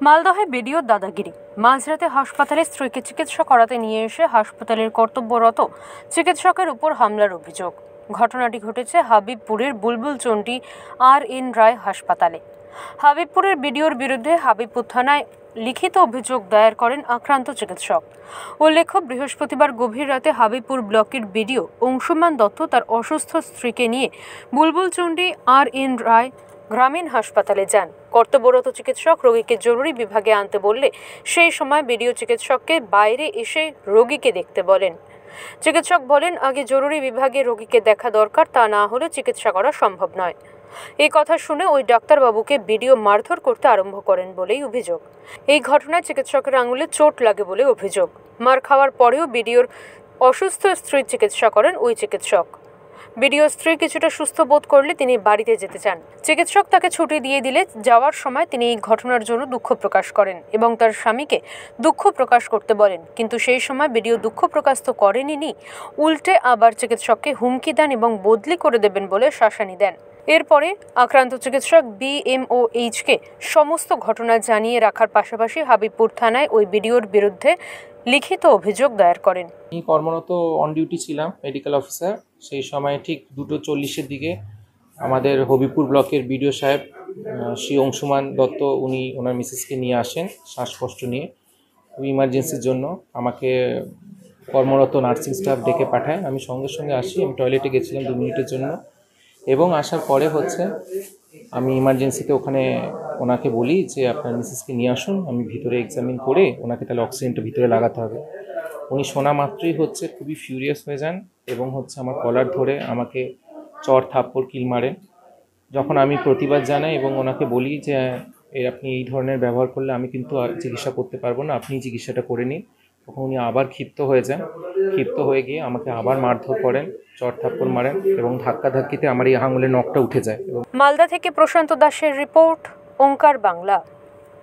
মালদহে বিডিওর দাদাগিরি। মাঝরাতে হাসপাতালে স্ত্রীকে চিকিৎসা করাতে নিয়ে এসে হাসপাতালের কর্তব্যরত চিকিৎসকের উপর হামলার অভিযোগ। ঘটনাটি ঘটেছে হাবিবপুরের বুলবুল চণ্ডী আর.এন. রায় হাসপাতালে। হাবিবপুরের বিডিওর বিরুদ্ধে হাবিবপুর থানায় লিখিত অভিযোগ দায়ের করেন আক্রান্ত চিকিৎসক। উল্লেখ্য, বৃহস্পতিবার গভীর রাতে হাবিবপুর ব্লকের বিডিও অংশুমান দত্ত তার অসুস্থ স্ত্রীকে নিয়ে বুলবুল চণ্ডী আর.এন. রায় গ্রামীণ হাসপাতালে যান। কর্তব্যরত চিকিৎসক রোগীকে জরুরি বিভাগে আনতে বললে সেই সময় বিডিও চিকিৎসককে বাইরে এসে রোগীকে দেখতে বলেন। চিকিৎসক বলেন, আগে জরুরি বিভাগে রোগীকে দেখা দরকার, তা না হলে চিকিৎসা করা সম্ভব নয়। এই কথা শুনে ওই ডাক্তারবাবুকে বিডিও মারধর করতে আরম্ভ করেন বলেই অভিযোগ। এই ঘটনায় চিকিৎসকের আঙুলে চোট লাগে বলে অভিযোগ। মার খাওয়ার পরেও বিডিওর অসুস্থ স্ত্রীর চিকিৎসা করেন ওই চিকিৎসক। বিডিও স্ত্রী কিছুটা সুস্থ বোধ করলে তিনি বাড়িতে যেতে চান। চিকিৎসক তাকে ছুটি দিয়ে দিলে যাওয়ার সময় তিনি এই ঘটনার জন্য দুঃখ প্রকাশ করেন এবং তার স্বামীকে দুঃখ প্রকাশ করতে বলেন। কিন্তু সেই সময় বিডিও দুঃখ প্রকাশ তো করেনই, উল্টে আবার চিকিৎসককে হুমকি দেন এবং বদলি করে দেবেন বলে শাসানি দেন। এরপরে আক্রান্ত চিকিৎসক BMOH-কে সমস্ত ঘটনা জানিয়ে রাখার পাশাপাশি হাবিবপুর থানায় ওই বিডিওর বিরুদ্ধে লিখিত অভিযোগ দায়ের করেন। আমি কর্মরত অন ডিউটি ছিলাম, মেডিকেল অফিসার। সেই সময় ঠিক 2:40-এর দিকে আমাদের হবিবপুর ব্লকের বিডিও সাহেব শ্রী অংশুমান দত্ত উনি ওনার মিসেসকে নিয়ে আসেন শ্বাসকষ্ট নিয়ে। ইমার্জেন্সির জন্য আমাকে কর্মরত নার্সিং স্টাফ ডেকে পাঠায়। আমি সঙ্গে সঙ্গে আসি। আমি টয়লেটে গেছিলাম 2 মিনিটের জন্য এবং আসার পরে আমি ইমার্জেন্সিতে ওখানে ওনাকে বলি যে আপনার মিসেসকে নিয়ে আসুন, আমি ভিতরে এক্সামিন করে ওনাকে তাহলে অক্সিজেনটা ভিতরে লাগাতে হবে। উনি শোনা মাত্রই খুবই ফিউরিয়াস হয়ে যান এবং আমার কলার ধরে আমাকে চর থাপ্পড় কিল মারেন। যখন আমি প্রতিবাদ জানাই এবং ওনাকে বলি যে আপনি এই ধরনের ব্যবহার করলে আমি কিন্তু আর চিকিৎসা করতে পারবো না, আপনি চিকিৎসাটা করে নিন, তখন উনি আবার ক্ষিপ্ত হয়ে যান। ক্ষিপ্ত হয়ে গিয়ে আমাকে আবার মারধর করেন, চর থাপ্পড় মারেন এবং ধাক্কাধাক্কিতে আমার এই আঙুলের নখটা উঠে যায়। মালদা থেকে প্রশান্ত দাসের রিপোর্ট, ওঙ্কার বাংলা।